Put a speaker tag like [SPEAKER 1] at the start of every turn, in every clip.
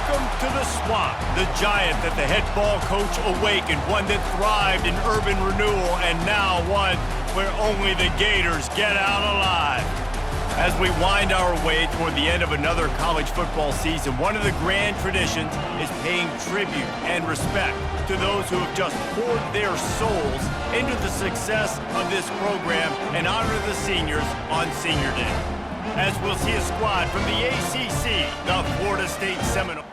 [SPEAKER 1] Welcome to the swamp, the giant that the head ball coach awakened, one that thrived in urban renewal, and now one where only the Gators get out alive. As we wind our way toward the end of another college football season, one of the grand traditions is paying tribute and respect to those who have just poured their souls into the success of this program and honor the seniors on Senior Day. As we'll see a squad from the ACC, the Florida State Seminoles.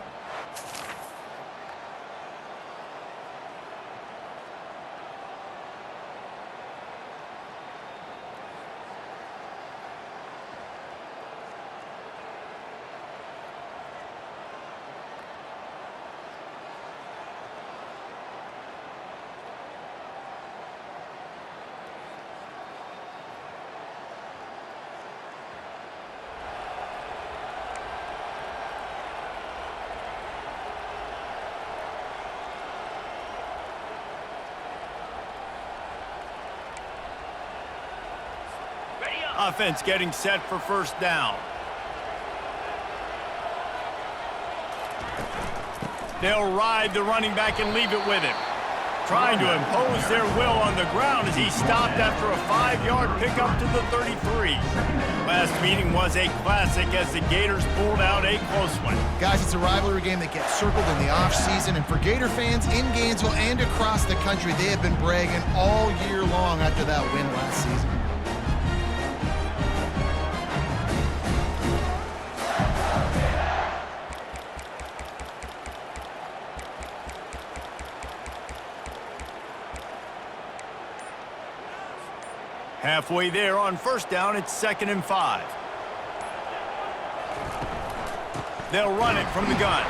[SPEAKER 1] Offense getting set for first down. They'll ride the running back and leave it with him. Trying to impose their will on the ground as he stopped after a 5-yard pickup to the 33. Last meeting was a classic as the Gators pulled out a close one.
[SPEAKER 2] Guys, it's a rivalry game that gets circled in the offseason, and for Gator fans in Gainesville and across the country, they have been bragging all year long after that win last season.
[SPEAKER 1] Halfway there on first down, it's 2nd and 5. They'll run it from the gun.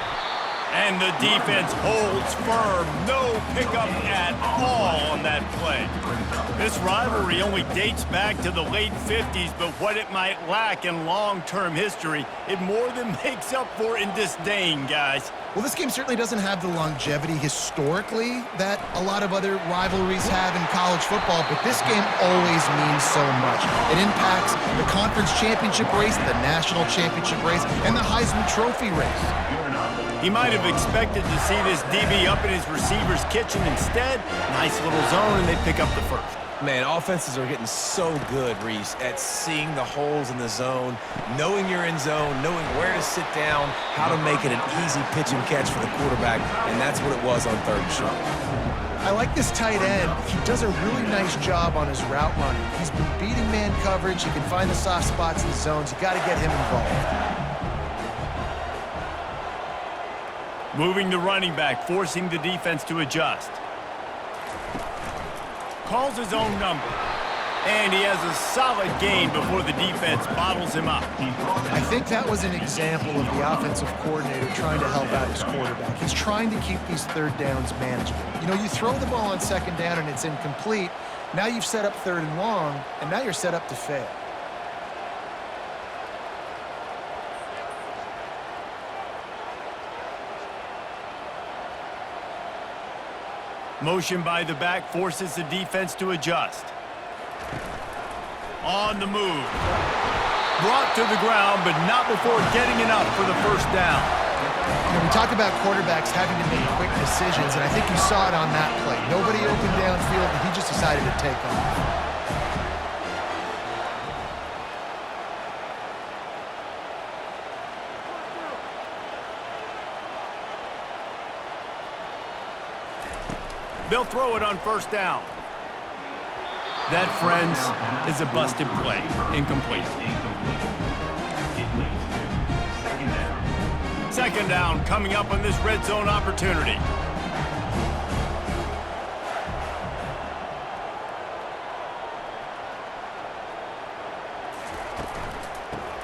[SPEAKER 1] And the defense holds firm. No pickup at all on that play. This rivalry only dates back to the late 50s, but what it might lack in long-term history, it more than makes up for in disdain, guys.
[SPEAKER 2] Well, this game certainly doesn't have the longevity historically that a lot of other rivalries have in college football, but this game always means so much. It impacts the conference championship race, the national championship race, and the Heisman Trophy race.
[SPEAKER 1] He might have expected to see this DB up in his receiver's kitchen. Instead, nice little zone, and they pick up the first.
[SPEAKER 3] Man, offenses are getting so good, Reese, at seeing the holes in the zone, knowing you're in zone, knowing where to sit down, how to make it an easy pitch and catch for the quarterback, and that's what it was on 3rd and short.
[SPEAKER 2] I like this tight end. He does a really nice job on his route running. He's been beating man coverage. He can find the soft spots in the zones. You got to get him involved.
[SPEAKER 1] Moving the running back, forcing the defense to adjust. Calls his own number. And he has a solid gain before the defense bottles him up.
[SPEAKER 2] I think that was an example of the offensive coordinator trying to help out his quarterback. He's trying to keep these 3rd downs manageable. You know, you throw the ball on 2nd down and it's incomplete. Now you've set up 3rd and long, and now you're set up to fail.
[SPEAKER 1] Motion by the back forces the defense to adjust. On the move. Brought to the ground, but not before getting enough for the first down.
[SPEAKER 2] You know, we talk about quarterbacks having to make quick decisions, and I think you saw it on that play. Nobody opened downfield, and he just decided to take off.
[SPEAKER 1] They'll throw it on first down. That, friends, is a busted play. Incomplete. 2nd down coming up on this red zone opportunity.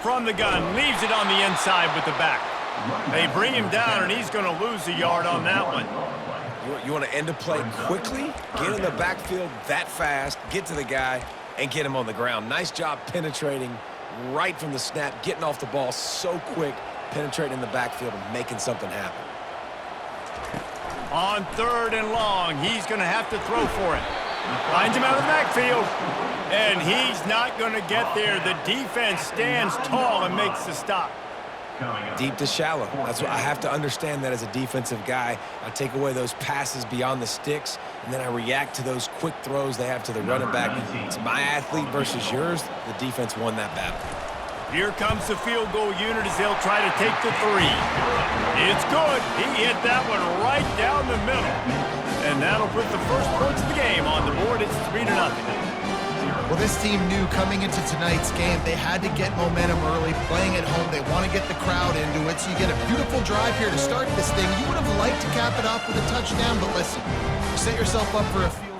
[SPEAKER 1] From the gun, leaves it on the inside with the back. They bring him down, and he's going to lose a yard on that one.
[SPEAKER 3] You want to end a play quickly, get in the backfield that fast, get to the guy, and get him on the ground. Nice job penetrating right from the snap, getting off the ball so quick, penetrating in the backfield and making something happen.
[SPEAKER 1] On 3rd and long, he's going to have to throw for it. Finds him out of the backfield, and he's not going to get there. The defense stands tall and makes the stop.
[SPEAKER 3] Deep to shallow. That's what I have to understand that as a defensive guy. I take away those passes beyond the sticks, and then I react to those quick throws they have to the running back. It's my athlete versus yours. The defense won that battle.
[SPEAKER 1] Here comes the field goal unit as they'll try to take the three. It's good. He hit that one right down the middle. And that'll put the first points of the game on the board. It's 3-0.
[SPEAKER 2] Well, this team knew coming into tonight's game they had to get momentum early, playing at home. They want to get the crowd into it, so you get a beautiful drive here to start this thing. You would have liked to cap it off with a touchdown, but listen, you set yourself up for a field goal.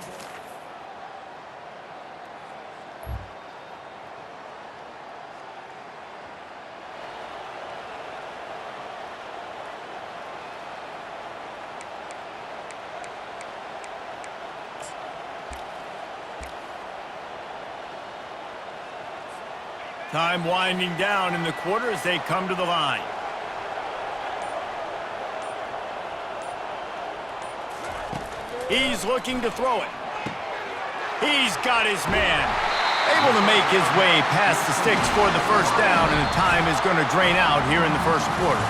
[SPEAKER 1] Time winding down in the quarter as they come to the line. He's looking to throw it. He's got his man. Able to make his way past the sticks for the first down, and the time is going to drain out here in the first quarter.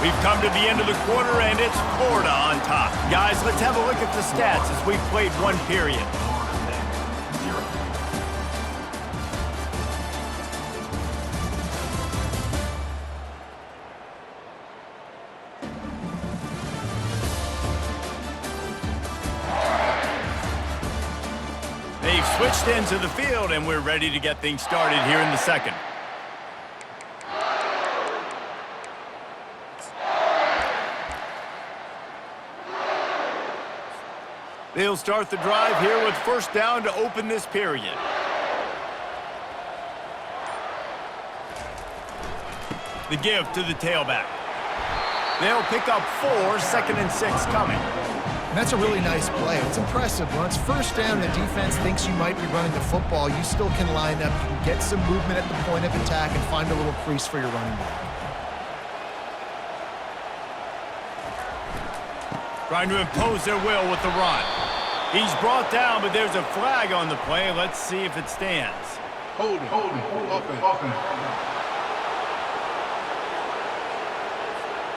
[SPEAKER 1] We've come to the end of the quarter, and it's Florida on top. Guys, let's have a look at the stats as we've played one period. They've switched into the field, and we're ready to get things started here in the second. They'll start the drive here with first down to open this period. The give to the tailback. They'll pick up 4, 2nd and 6 coming.
[SPEAKER 2] And that's a really nice play. It's impressive. When it's first down and the defense thinks you might be running the football, you still can line up. You can get some movement at the point of attack and find a little crease for your running back.
[SPEAKER 1] Trying to impose their will with the run. He's brought down, but there's a flag on the play. Let's see if it stands.
[SPEAKER 4] Holding, offense.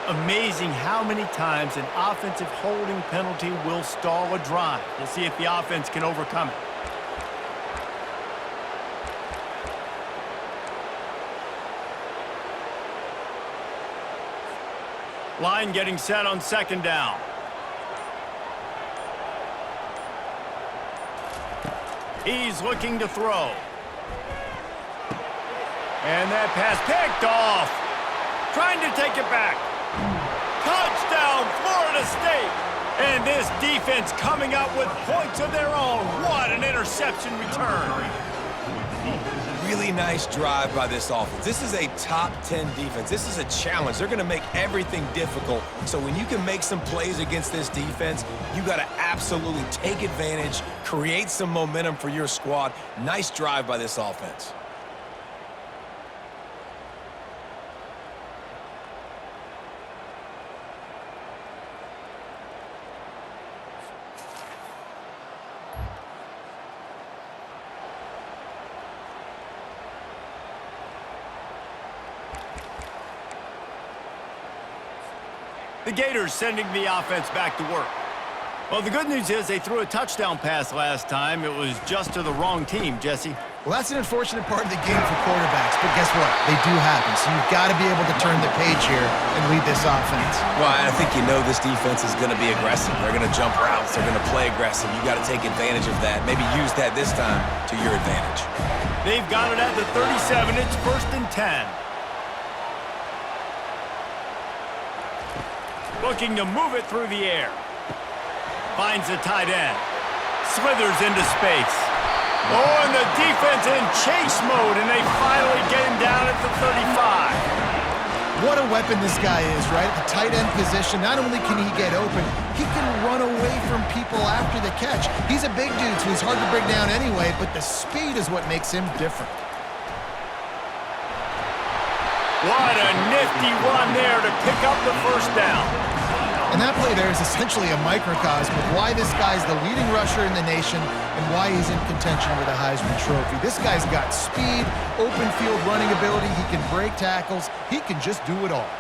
[SPEAKER 1] Amazing how many times an offensive holding penalty will stall a drive. We'll see if the offense can overcome it. Line getting set on second down. He's looking to throw. And that pass picked off. Trying to take it back. Touchdown, Florida State! And this defense coming up with points of their own. What an interception return.
[SPEAKER 3] Really nice drive by this offense. This is a top 10 defense. This is a challenge. They're going to make everything difficult. So when you can make some plays against this defense, you got to absolutely take advantage, create some momentum for your squad. Nice drive by this offense.
[SPEAKER 1] The Gators sending the offense back to work. Well, the good news is they threw a touchdown pass last time. It was just to the wrong team, Jesse.
[SPEAKER 2] Well, that's an unfortunate part of the game for quarterbacks, but guess what? They do happen, so you've got to be able to turn the page here and lead this offense.
[SPEAKER 3] Well, I think you know this defense is going to be aggressive. They're going to jump routes. They're going to play aggressive. You got to take advantage of that. Maybe use that this time to your advantage.
[SPEAKER 1] They've got it at the 37. It's 1st and 10. Looking to move it through the air. Finds the tight end. Slithers into space. Oh, and the defense in chase mode, and they finally get him down at the 35.
[SPEAKER 2] What a weapon this guy is, right? At the tight end position, not only can he get open, he can run away from people after the catch. He's a big dude, so he's hard to bring down anyway, but the speed is what makes him different.
[SPEAKER 1] What a nifty run there to pick up the first down.
[SPEAKER 2] And that play there is essentially a microcosm of why this guy's the leading rusher in the nation and why he's in contention with a Heisman Trophy. This guy's got speed, open field running ability, he can break tackles, he can just do it all.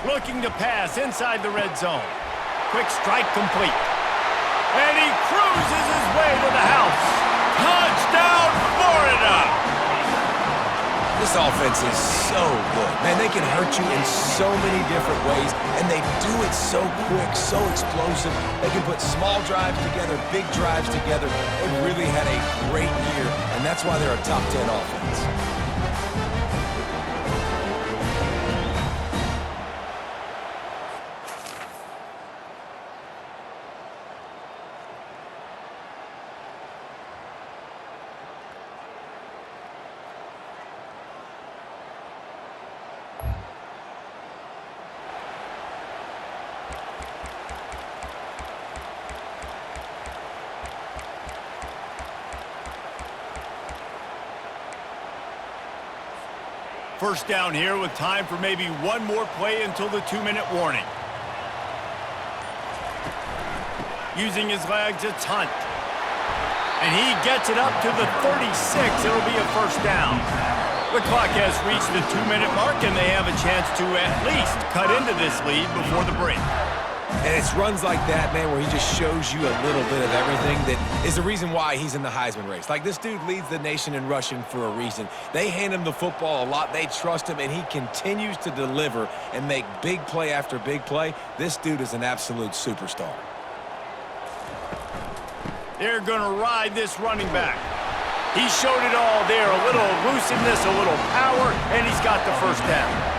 [SPEAKER 1] Looking to pass inside the red zone. Quick strike complete. And he cruises his way to the house. Touchdown, Florida!
[SPEAKER 3] This offense is so good. Man, they can hurt you in so many different ways, and they do it so quick, so explosive. They can put small drives together, big drives together. They really had a great year, and that's why they're a top 10 offense.
[SPEAKER 1] First down here with time for maybe one more play until the 2-minute warning. Using his legs, it's Hunt. And he gets it up to the 36. It'll be a first down. The clock has reached the 2-minute mark, and they have a chance to at least cut into this lead before the break.
[SPEAKER 3] And it's runs like that, man, where he just shows you a little bit of everything that is the reason why he's in the Heisman race. Like, this dude leads the nation in rushing for a reason. They hand him the football a lot. They trust him, and he continues to deliver and make big play after big play. This dude is an absolute superstar.
[SPEAKER 1] They're going to ride this running back. He showed it all there. A little elusiveness, a little power, and he's got the first down.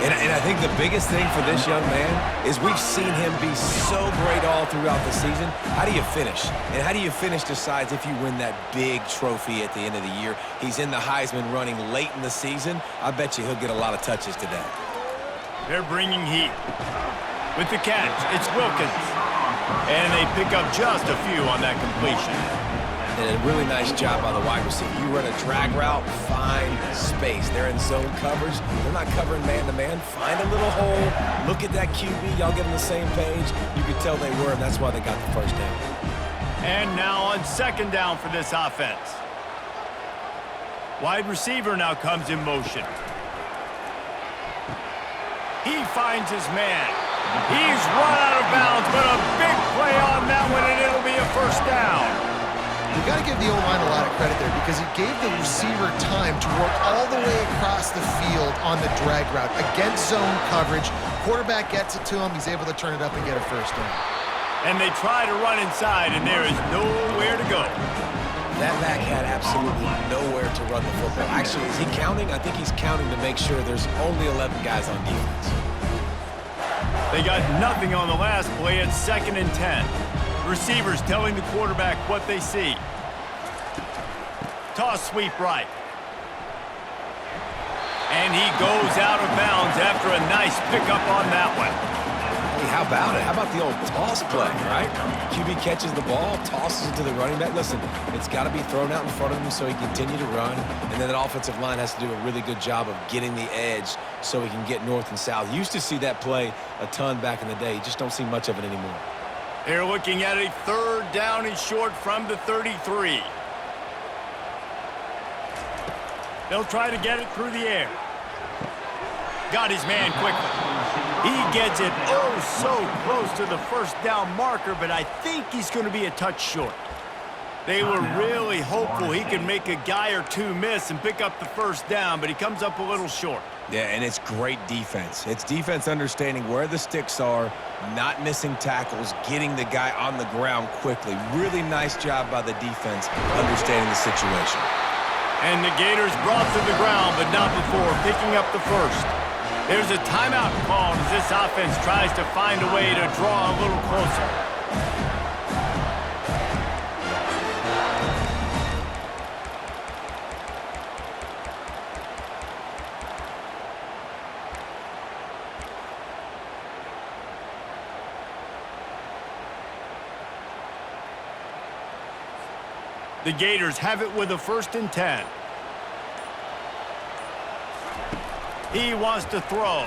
[SPEAKER 3] And I think the biggest thing for this young man is we've seen him be so great all throughout the season. How do you finish? And how do you finish decides if you win that big trophy at the end of the year. He's in the Heisman running late in the season. I bet you he'll get a lot of touches today.
[SPEAKER 1] They're bringing heat. With the catch, it's Wilkins. And they pick up just a few on that completion.
[SPEAKER 3] And a really nice job by the wide receiver. You run a drag route, find space. They're in zone coverage. They're not covering man-to-man. Find a little hole. Look at that QB. Y'all get on the same page. You could tell they were, and that's why they got the first down.
[SPEAKER 1] And now on second down for this offense. Wide receiver now comes in motion. He finds his man. He's run out of bounds, but a big play on that one, and it'll be a first down.
[SPEAKER 2] You got to give the O-line a lot of credit there because he gave the receiver time to work all the way across the field on the drag route against zone coverage. Quarterback gets it to him. He's able to turn it up and get a first down.
[SPEAKER 1] And they try to run inside, and there is nowhere to go.
[SPEAKER 3] That back had absolutely nowhere to run the football. Actually, is he counting? I think he's counting to make sure there's only 11 guys on defense.
[SPEAKER 1] They got nothing on the last play at 2nd and 10. Receivers telling the quarterback what they see. Toss sweep right. And he goes out of bounds after a nice pickup on that one.
[SPEAKER 3] Hey, how about it? How about the old toss play, right? QB catches the ball, tosses it to the running back. Listen, it's got to be thrown out in front of him so he can continue to run. And then that offensive line has to do a really good job of getting the edge so he can get north and south. You used to see that play a ton back in the day. You just don't see much of it anymore.
[SPEAKER 1] They're looking at a third down and short from the 33. They'll try to get it through the air. Got his man quickly. He gets it so close to the first down marker, but I think he's going to be a touch short. They were really hopeful he could make a guy or two miss and pick up the first down, but he comes up a little short.
[SPEAKER 3] Yeah, and it's great defense. It's defense understanding where the sticks are, not missing tackles, getting the guy on the ground quickly. Really nice job by the defense understanding the situation.
[SPEAKER 1] And the Gators brought to the ground, but not before picking up the first. There's a timeout called as this offense tries to find a way to draw a little closer. The Gators have it with a 1st and 10. He wants to throw.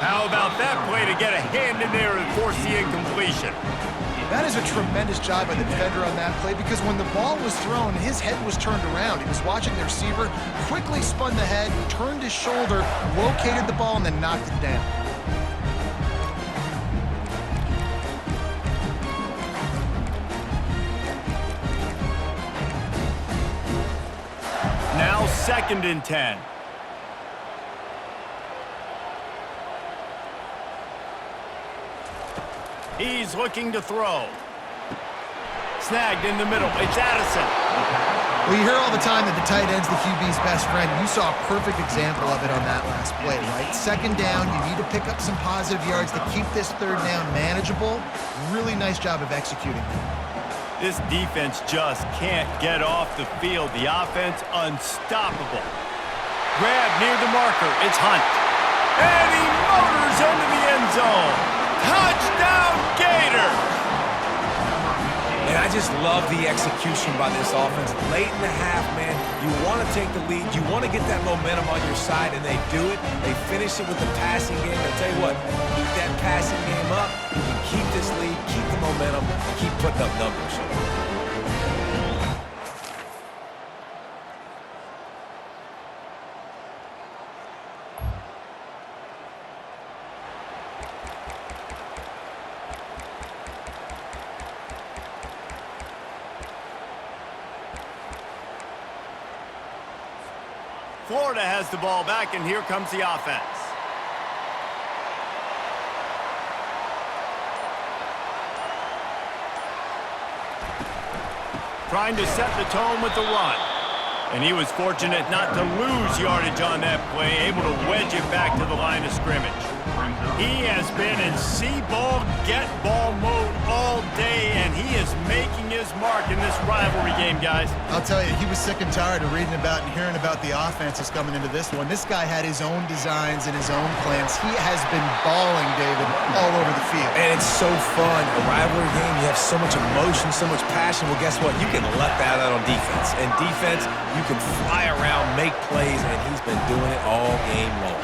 [SPEAKER 1] How about that play to get a hand in there and force the incompletion?
[SPEAKER 2] That is a tremendous job by the defender on that play because when the ball was thrown, his head was turned around. He was watching the receiver, quickly spun the head, turned his shoulder, located the ball, and then knocked it down.
[SPEAKER 1] Now 2nd and 10. He's looking to throw. Snagged in the middle. It's Addison.
[SPEAKER 2] Well, you hear all the time that the tight end's the QB's best friend. You saw a perfect example of it on that last play, right? 2nd down, you need to pick up some positive yards to keep this 3rd down manageable. Really nice job of executing that.
[SPEAKER 1] This defense just can't get off the field. The offense unstoppable. Grab near the marker. It's Hunt. And he motors into the end zone. Touchdown, Gator!
[SPEAKER 3] And I just love the execution by this offense. Late in the half, man, you want to take the lead. You want to get that momentum on your side, and they do it. They finish it with the passing game. I'll tell you what, keep that passing game up. You can keep this lead, keep the momentum, and keep putting up numbers.
[SPEAKER 1] Florida has the ball back, and here comes the offense. Trying to set the tone with the run. And he was fortunate not to lose yardage on that play, able to wedge it back to the line of scrimmage. He has been in see-ball, get-ball mode all day, and he is making his mark in this rivalry game, guys.
[SPEAKER 2] I'll tell you, he was sick and tired of reading about and hearing about the offenses coming into this one. This guy had his own designs and his own plans. He has been balling, David, all over the field.
[SPEAKER 3] And it's so fun. A rivalry game, you have so much emotion, so much passion. Well, guess what? You can let that out on defense. And defense, you can fly around, make plays, and he's been doing it all game long.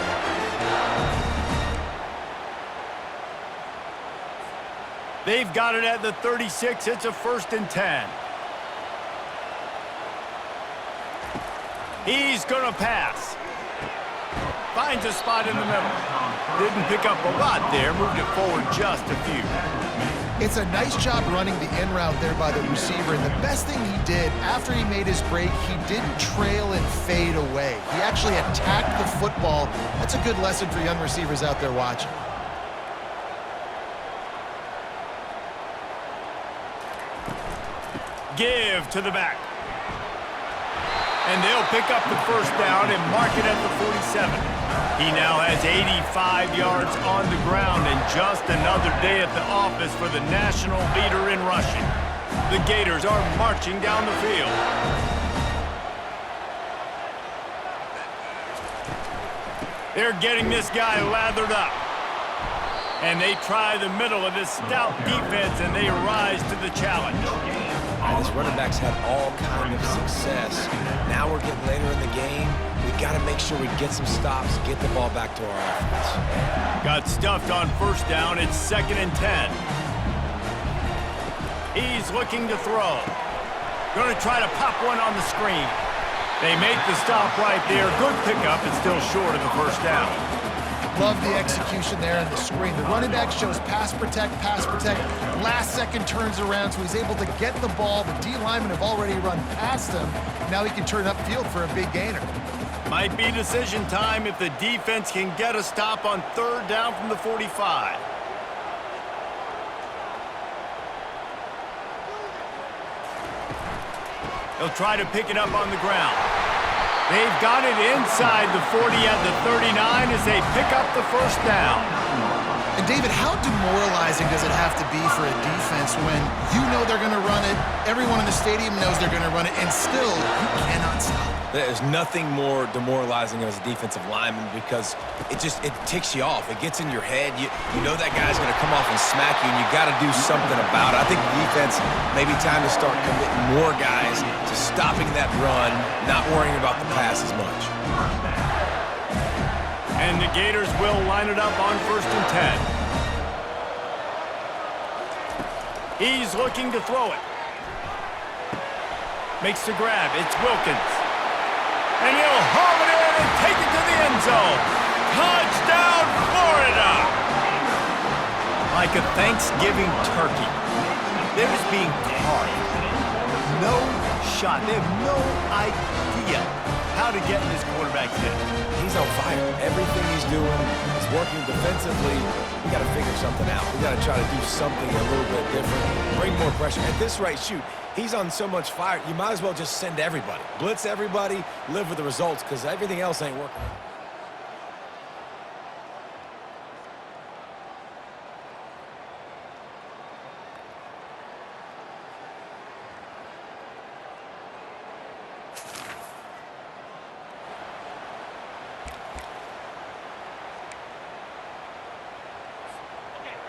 [SPEAKER 1] They've got it at the 36. It's a 1st and 10. He's going to pass. Finds a spot in the middle. Didn't pick up a lot there. Moved it forward just a few.
[SPEAKER 2] It's a nice job running the in route there by the receiver, and the best thing he did after he made his break, he didn't trail and fade away. He actually attacked the football. That's a good lesson for young receivers out there watching.
[SPEAKER 1] Give to the back. And they'll pick up the 1st down and mark it at the 47. He now has 85 yards on the ground, and just another day at the office for the national leader in rushing. The Gators are marching down the field. They're getting this guy lathered up. And they try the middle of this stout defense, and they rise to the challenge.
[SPEAKER 3] These running backs have all kind of success. Now we're getting later in the game. We got to make sure we get some stops, get the ball back to our offense.
[SPEAKER 1] Got stuffed on 1st down. It's 2nd and 10. He's looking to throw. Going to try to pop one on the screen. They make the stop right there. Good pickup. It's still short of the 1st down.
[SPEAKER 2] Love the execution there on the screen. The running back shows pass protect, last second turns around, so he's able to get the ball. The D linemen have already run past him. Now he can turn upfield for a big gainer.
[SPEAKER 1] Might be decision time if the defense can get a stop on 3rd down from the 45. They'll try to pick it up on the ground. They've got it inside the 40 at the 39 as they pick up the 1st down.
[SPEAKER 2] And David, how demoralizing does it have to be for a defense when you know they're going to run it, everyone in the stadium knows they're going to run it, and still you cannot stop it?
[SPEAKER 3] There's nothing more demoralizing as a defensive lineman because it ticks you off. It gets in your head. You know that guy's going to come off and smack you, and you got to do something about it. I think the defense maybe time to start committing more guys to stopping that run, not worrying about the pass as much.
[SPEAKER 1] And the Gators will line it up on 1st and 10. He's looking to throw it. Makes the grab. It's Wilkins. And he'll haul it in and take it to the end zone. Touchdown, Florida! Like a Thanksgiving turkey. They're just being carved. No shot. They have no idea how to get in this quarterback's head.
[SPEAKER 3] He's on fire. Everything he's doing is working defensively. We got to figure something out. We got to try to do something a little bit different. Bring more pressure. At this rate, shoot, he's on so much fire, you might as well just send everybody. Blitz everybody, live with the results, because everything else ain't working.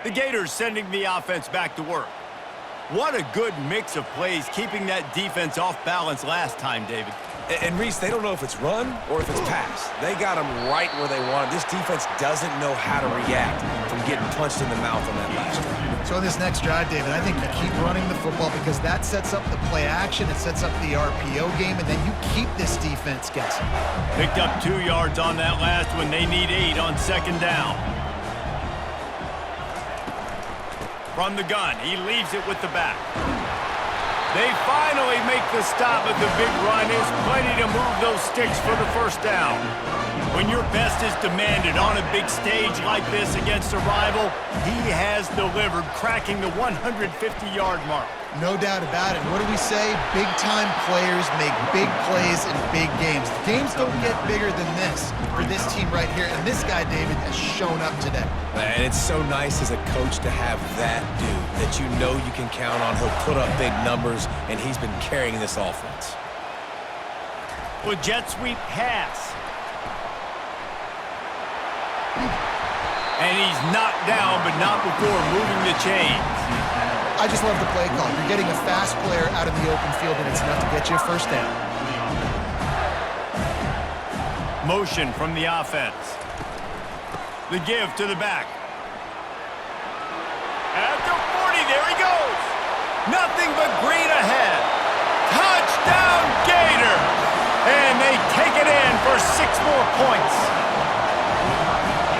[SPEAKER 1] The Gators sending the offense back to work. What a good mix of plays, keeping that defense off balance last time, David.
[SPEAKER 3] And Reese, they don't know if it's run or if it's pass. They got them right where they want it. This defense doesn't know how to react from getting punched in the mouth on that last drive.
[SPEAKER 2] So in this next drive, David, I think you keep running the football because that sets up the play action, it sets up the RPO game, and then you keep this defense guessing.
[SPEAKER 1] Picked up 2 yards on that last one. They need 8 on 2nd down. From the gun, he leaves it with the back. They finally make the stop, but the big run is plenty to move those sticks for the 1st down. When your best is demanded on a big stage like this against a rival, he has delivered, cracking the 150-yard mark.
[SPEAKER 2] No doubt about it. What do we say? Big-time players make big plays in big games. The games don't get bigger than this for this team right here, and this guy, David, has shown up today.
[SPEAKER 3] And it's so nice as a coach to have that dude that you know you can count on. He'll put up big numbers, and he's been carrying this offense.
[SPEAKER 1] Well, jet sweep pass. And he's knocked down, but not before moving the chains.
[SPEAKER 2] I just love the play call. You're getting a fast player out in the open field, and it's enough to get you a 1st down.
[SPEAKER 1] Motion from the offense. The give to the back. At the 40, there he goes. Nothing but green ahead. Touchdown, Gators! And they take it in for 6 more points.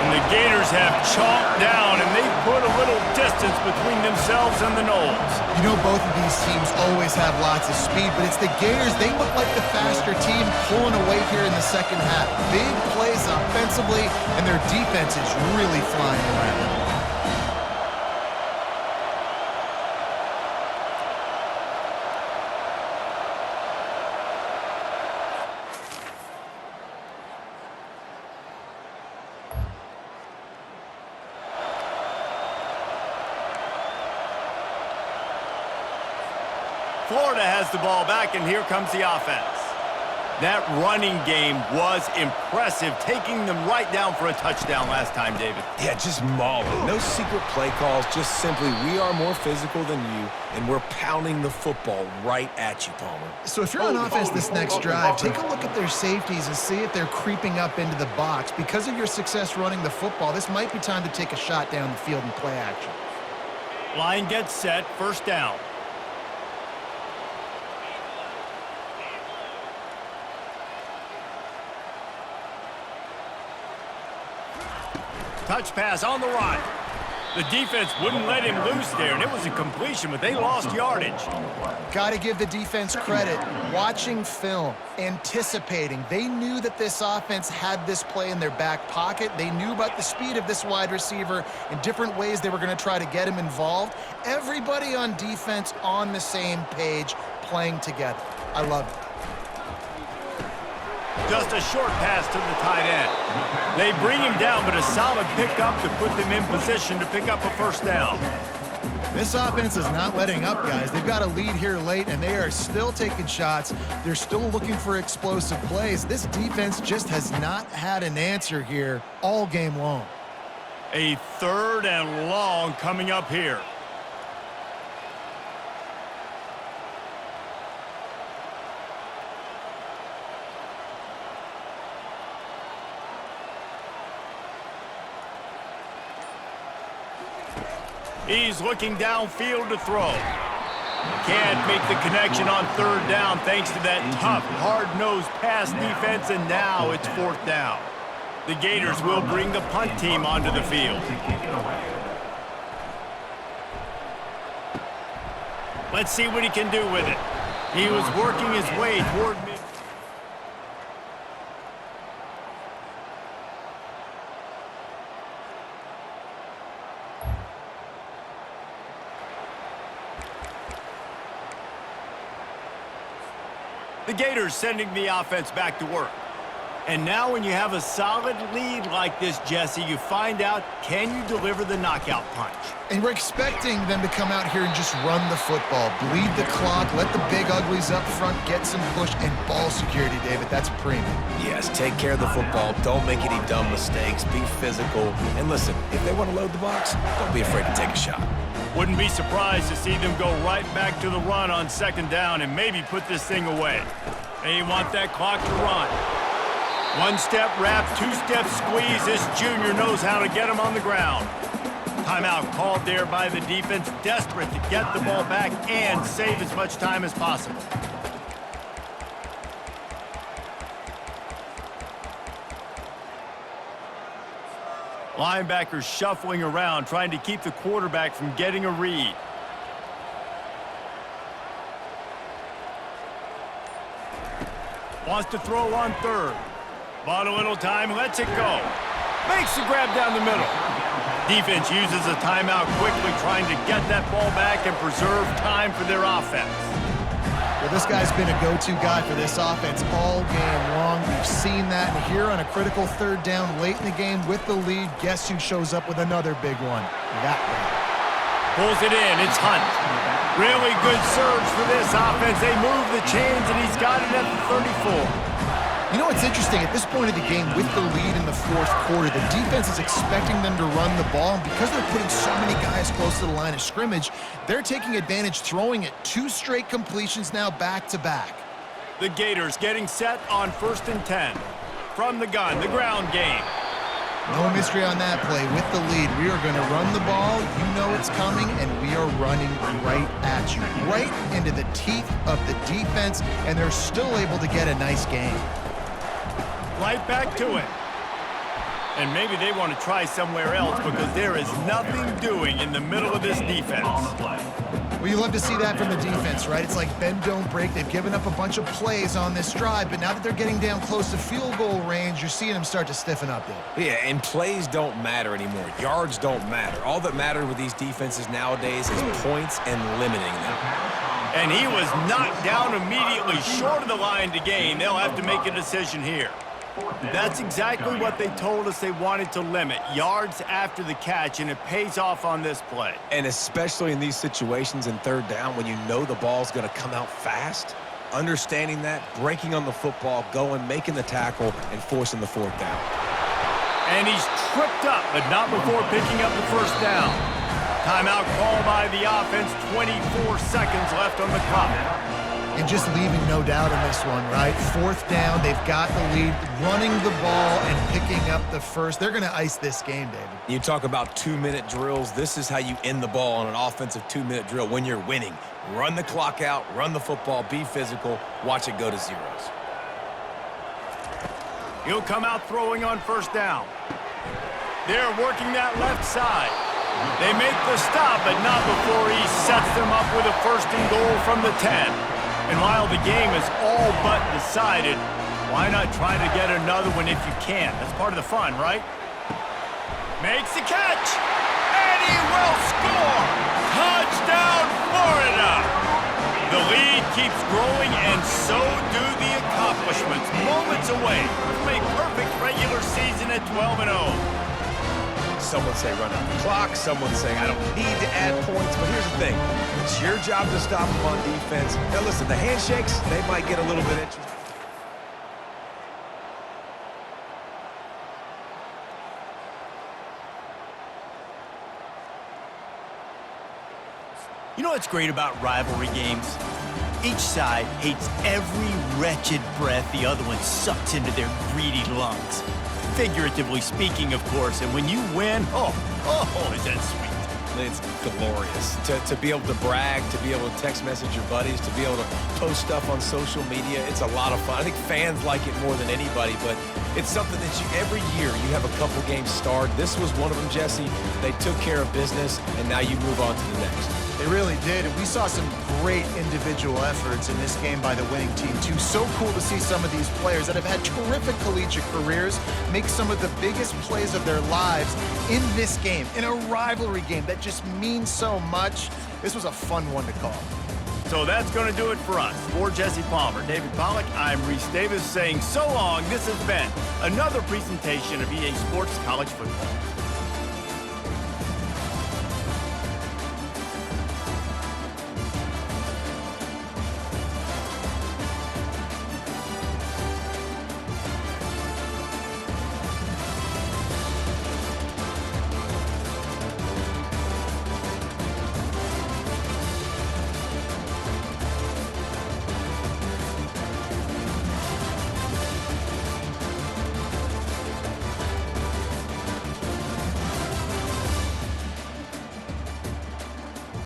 [SPEAKER 1] And the Gators have chalked down, and they've put a little distance between themselves and the Noles.
[SPEAKER 2] You know, both of these teams always have lots of speed, but it's the Gators. They look like the faster team pulling away here in the 2nd half. Big plays offensively, and their defense is really flying around.
[SPEAKER 1] Florida has the ball back, and here comes the offense. That running game was impressive, taking them right down for a touchdown last time, David.
[SPEAKER 3] Yeah, just mauling. No secret play calls, just simply we are more physical than you, and we're pounding the football right at you, Palmer.
[SPEAKER 2] So if you're on offense this next drive, take a look at their safeties and see if they're creeping up into the box. Because of your success running the football, this might be time to take a shot down the field and play action.
[SPEAKER 1] Line gets set, 1st down. Touch pass on the right. The defense wouldn't let him loose there, and it was a completion, but they lost yardage.
[SPEAKER 2] Got to give the defense credit. Watching film, anticipating. They knew that this offense had this play in their back pocket. They knew about the speed of this wide receiver and different ways they were going to try to get him involved. Everybody on defense on the same page, playing together. I love it.
[SPEAKER 1] Just a short pass to the tight end. They bring him down, but a solid pickup to put them in position to pick up a first down.
[SPEAKER 2] This offense is not letting up, guys. They've got a lead here late, and they are still taking shots. They're still looking for explosive plays. This defense just has not had an answer here all game long.
[SPEAKER 1] A 3rd and long coming up here. He's looking downfield to throw. Can't make the connection on 3rd down thanks to that tough, hard-nosed pass defense, and now it's 4th down. The Gators will bring the punt team onto the field. Let's see what he can do with it. He was working his way toward mid. The Gators sending the offense back to work. And now when you have a solid lead like this, Jesse, you find out, can you deliver the knockout punch?
[SPEAKER 2] And we're expecting them to come out here and just run the football, bleed the clock, let the big uglies up front get some push, and ball security, David. That's premium.
[SPEAKER 3] Yes, take care of the football. Don't make any dumb mistakes. Be physical. And listen, if they want to load the box, don't be afraid to take a shot.
[SPEAKER 1] Wouldn't be surprised to see them go right back to the run on 2nd down and maybe put this thing away. They want that clock to run. 1-step wrap, 2-step squeeze. This junior knows how to get him on the ground. Timeout called there by the defense, desperate to get the ball back and save as much time as possible. Linebackers shuffling around, trying to keep the quarterback from getting a read. Wants to throw on 3rd. Bought a little time, lets it go. Makes the grab down the middle. Defense uses a timeout quickly, trying to get that ball back and preserve time for their offense.
[SPEAKER 2] Well, this guy's been a go-to guy for this offense all game long. We've seen that. And here on a critical 3rd down late in the game with the lead, guess who shows up with another big one? That guy.
[SPEAKER 1] Pulls it in. It's Hunt. Really good surge for this offense. They move the chains, and he's got it at the 34.
[SPEAKER 2] You know what's interesting? At this point of the game, with the lead in the 4th quarter, the defense is expecting them to run the ball. And because they're putting so many guys close to the line of scrimmage, they're taking advantage, throwing it 2 straight completions now back-to-back.
[SPEAKER 1] The Gators getting set on 1st and 10. From the gun, the ground game.
[SPEAKER 2] No mystery on that play. With the lead, we are going to run the ball. You know it's coming, and we are running right at you, right into the teeth of the defense, and they're still able to get a nice game.
[SPEAKER 1] Right back to it. And maybe they want to try somewhere else because there is nothing doing in the middle of this defense.
[SPEAKER 2] Well, you love to see that from the defense, right? It's like bend, don't break. They've given up a bunch of plays on this drive, but now that they're getting down close to field goal range, you're seeing them start to stiffen up there.
[SPEAKER 3] Yeah, and plays don't matter anymore. Yards don't matter. All that matters with these defenses nowadays is points and limiting them.
[SPEAKER 1] And he was knocked down immediately short of the line to gain. They'll have to make a decision here. That's exactly what they told us they wanted to limit, yards after the catch, and it pays off on this play.
[SPEAKER 3] And especially in these situations in 3rd down when you know the ball's going to come out fast, understanding that, breaking on the football, going, making the tackle, and forcing the 4th down.
[SPEAKER 1] And he's tripped up, but not before picking up the 1st down. Timeout called by the offense, 24 seconds left on the clock.
[SPEAKER 2] And just leaving no doubt in this one, right? 4th down, they've got the lead, running the ball and picking up the first. They're going to ice this game, David.
[SPEAKER 3] You talk about 2-minute drills. This is how you end the ball on an offensive 2-minute drill when you're winning. Run the clock out, run the football, be physical, watch it go to zeros.
[SPEAKER 1] He'll come out throwing on 1st down. They're working that left side. They make the stop, but not before he sets them up with a 1st and goal from the 10. And while the game is all but decided, why not try to get another one if you can? That's part of the fun, right? Makes the catch, and he will score! Touchdown, Florida! The lead keeps growing, and so do the accomplishments. Moments away from a perfect regular season at 12-0.
[SPEAKER 3] Someone say run out the clock. Someone say I don't need to add points. But here's the thing. It's your job to stop them on defense. Now listen, the handshakes, they might get a little bit interesting.
[SPEAKER 1] You know what's great about rivalry games? Each side hates every wretched breath the other one sucks into their greedy lungs. Figuratively speaking, of course, and when you win, oh, is that sweet.
[SPEAKER 3] It's glorious to be able to brag, to be able to text message your buddies, to be able to post stuff on social media. It's a lot of fun. I think fans like it more than anybody, but it's something that every year you have a couple games starred. This was one of them, Jesse. They took care of business, and now you move on to the next.
[SPEAKER 2] They really did, and we saw some great individual efforts in this game by the winning team, too. So cool to see some of these players that have had terrific collegiate careers make some of the biggest plays of their lives in this game, in a rivalry game that just means so much. This was a fun one to call.
[SPEAKER 1] So that's going to do it for us. For Jesse Palmer, David Pollack, I'm Reese Davis saying so long. This has been another presentation of EA Sports College Football.